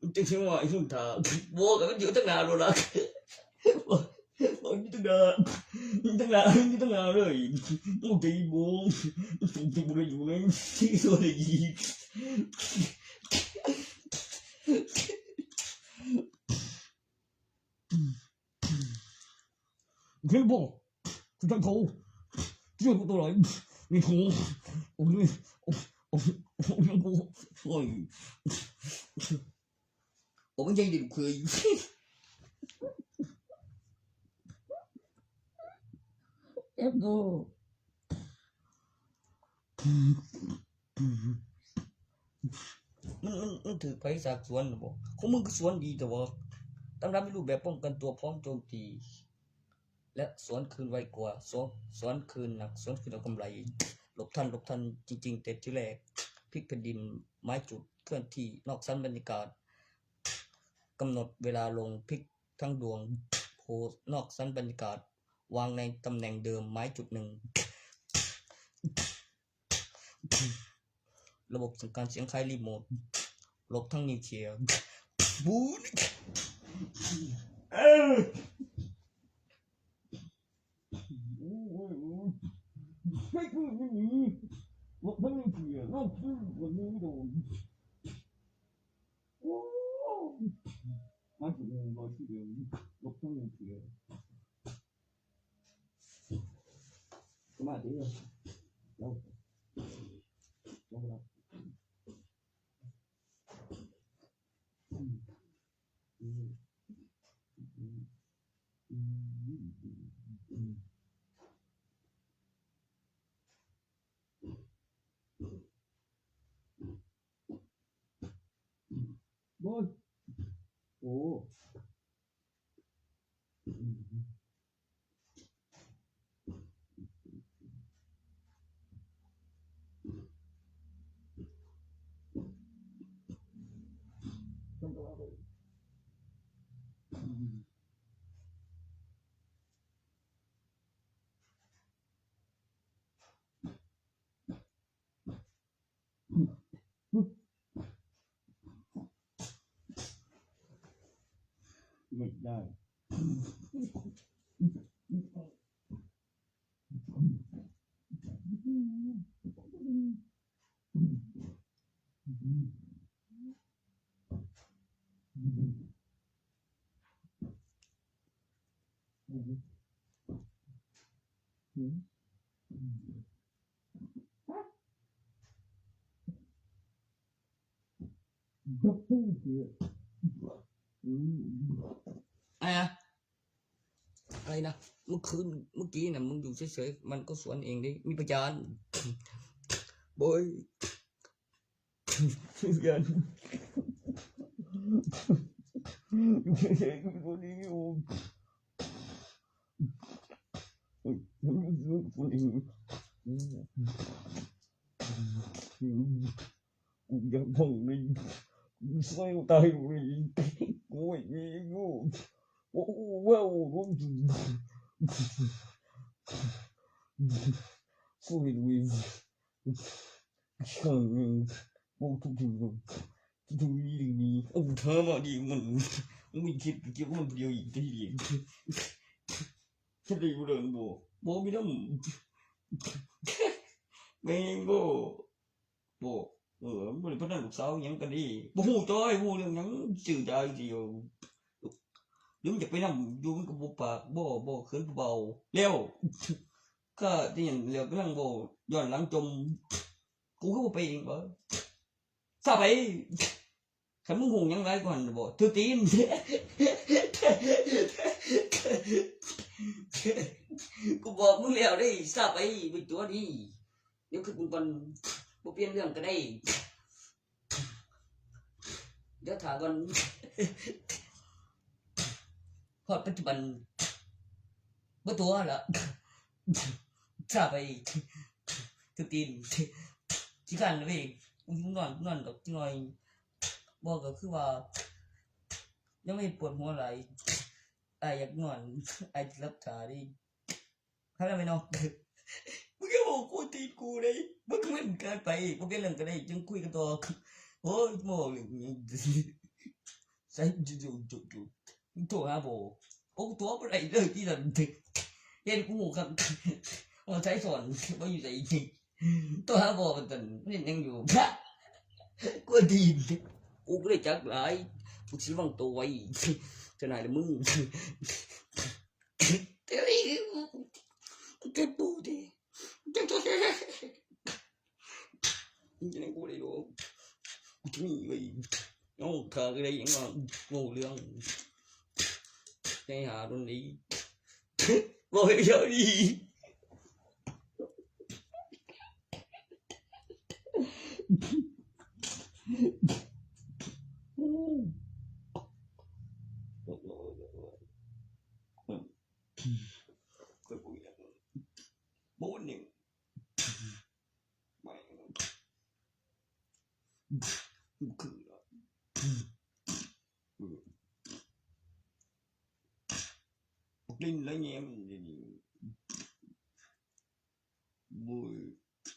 A: มันจังสิว่าอีหุ่นท่าบ่ก็มันอยู่ตั้งนานแล้วล่ะบ่อยู่ตั้งนานเลยโอ้ใจบ่อยู่ในที่สวยอีกคือบ่คือทั้งเขาชื่อบ่ตัวไหนมีหูโอ้ยโอ้ยโอ้มันใจดีเคยเอ็บโดมันถือไปสักสวนบ่ของมึงก็สวนดีแต่ว่าตำรามีรูปแบบป้องกันตัวพร้อมโจมตีและสวนคืนไวกว่าสวนคืนหนักสวนคืนเอากำไรหลบทันจริงๆแต่ที่แรกพลิกแผ่นดินไม้จุดเคลื่อนที่นอกชั้นบรรยากาศกำหนดเวลาลงพลิกทั้งดวงโผล่นอกชั้นบรรยากาศวางในตำแหน่งเดิมไม้จุดหนึ่งระบบสั่งการเสียงคล้ายรีโมทลบทั้งนิวเคลียร์บูนไม่คือนี่ลบทั้งนิวเคลียร์นอกคือวันนี้โดนมาจุดนึงรอที่เดิมลบทั้งนิวเคลียร์ก็มาดีแล้วบอสโอ้ไม่ได้อะไรนะเมื่อกี้น่ะมึงอยู่เฉยๆมันก็สวนเองดิมีพยานบอยพยาน อยากฟังเลยใส่ตายเลยโอ้ยโอ้ว้าวร้อนจุสวยเลยช่างโอ้ทุกอีนี่โอ้เธอมาดิมันไม่คิดเกี่ยวกับมันเดียวอีกทีเดียวจะได้บ่เรื่องบ่มีน้ำแม่งบ่บ่ได้พนันลูกสาวหยังกันดิบ่ฮู้จ้อยฮู้เรื่องหยังชื่อใจเดียวลืมจะไปนำอยู่มันก็บ่ปากบ่เขินเบาแล้วก็ที่หยังแล้วกำลังบ่ย้อนหลังจมกูก็บ่ไปเองบ่ซะไปคันมึงฮู้หยังหลายกว่านั้นบ่ถือตีนกูบอกมึงแล้วได้ซะไปตัวนี้เดี๋ยวคือมึงก่อนบ่เปลี่ยนเรื่องก็ได้เดี๋ยวถามก่อนฮอดปัจจุบันบ่ตัวล่ะซะไปถือตีนสิกันเว้ยนอนดอกหน่อยบ่ก็คือว่ายังไม่ปวดหัวหลายอยากนอนสิรับท่าดิถ้าได้มั้ยน้องมึงก็บอกกูตีกูเลยมึงก็มันกันไปบ่เป็นเรื่องก็ได้จึงคุยกันต่อโอ้ยบ่ใส่จุโทรหาบ่โอ้ตัวบ่ได้เลยที่นั่นเห็นกูครับว่าใช้สอนบ่อยู่ไสตัวหาบ่มันมันยังอยู่กูดีกูก็ได้จักหลายกูสิวางตัวไว้จะไหนล่ะมึงเดี๋ยวอีเก็บปูดิจะนี่กูได้ดูกูจะมีไว้น้องเธอก็ได้ยังว่างูเรื่องใจหาตรงนี้บ่ให้เยอะดีบ่นี่ไม่คือลิ้นแล้วแย้ม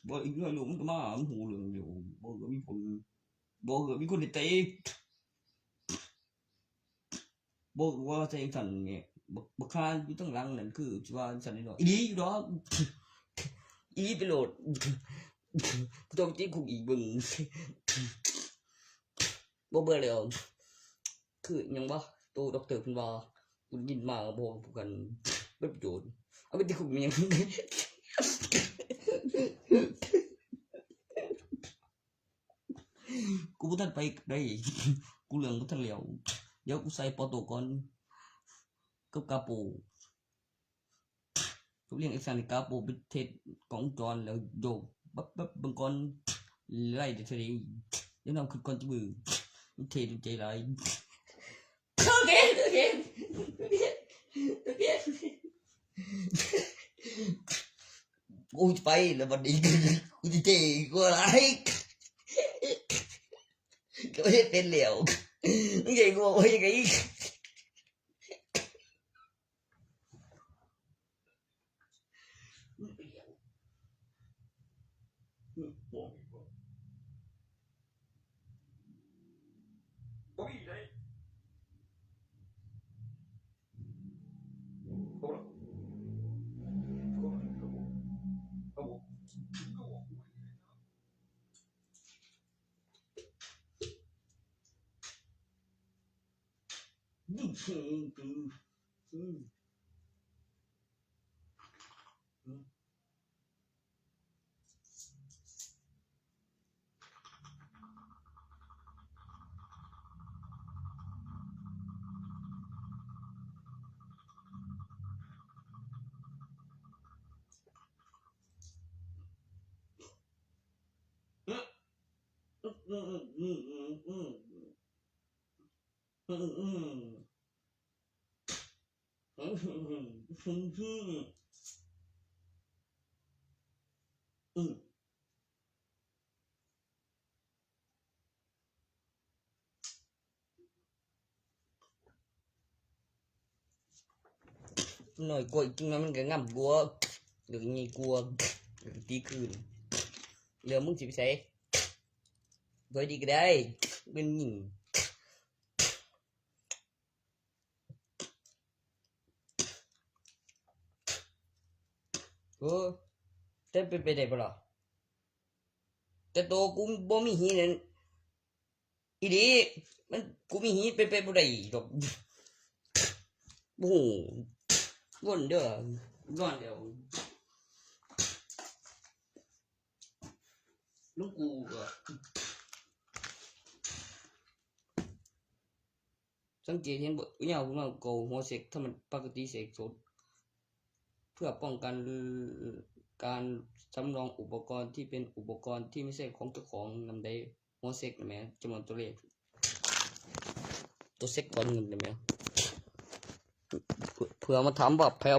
A: บ่อีกเรื่องนึงมันก็มามันหูเรื่องอยู่บ่ก็มีคนได้เตะบ่ว่าใจสั่นไงบ่คานอยู่ตั้งหลังนั่นคือว่าสั่นน้อยอีอยู่ดอกอีไปโหลดต้องติดคุกอีกเบิ่งบ่เบื่อแล้วคือหยังบ่โตด็อกเตอร์เพิ่นว่ากูยินมาบ่พูดกันเบิดประโยชน์เอาไปติดคุกมันยังกูบ่ทันไปได้กูเรื่องบ่ทันแล้วเดี๋ยวกูใส่ปอโตก่อนกับกาโปทุกเรื่องอีกสั่นกาโปไปเทศของจรแล้วโยกบับเบิ่งก่อนไล่ได้เท่านี้เดี๋ยวนำขึ้นก่อนจะมือเทศใจหลายโอเคกูจะไปแล้วบัดนี้กูจะเทกูอะไรก็ไม่เป็นแล้วมึงใหญ่กูว่ายังไง อืมอืมอืมอืมอืมหน่อยกลัวจริงๆมันก็ง่ำกลัวหรืองี้กลัวหรือตีคืนเรือมึงสิไปใส่ไว้ดีก็ได้เป็นหญิงเออแต่เป็นไปได้ปะล่ะแต่ตัวกูบ่มีหีนั่นอีดีมันกูมีหีเป็นไปบ่ได้ดอกโอ้โหว่นเด้อร้อนเดี๋ยวลูกกูก็สังเกตเห็นบ่เหยามาโกหัวเสกถ้ามันปกติเสกสดเพื่อป้องกันการสำรองอุปกรณ์ที่เป็นอุปกรณ์ที่ไม่ใช่ของเจ้าของนำได้หัวเสกนะแม่จำนวนตัวเลขตัวเสกก่อนเงินนะแม่เพื่อมาถามว่าแพ้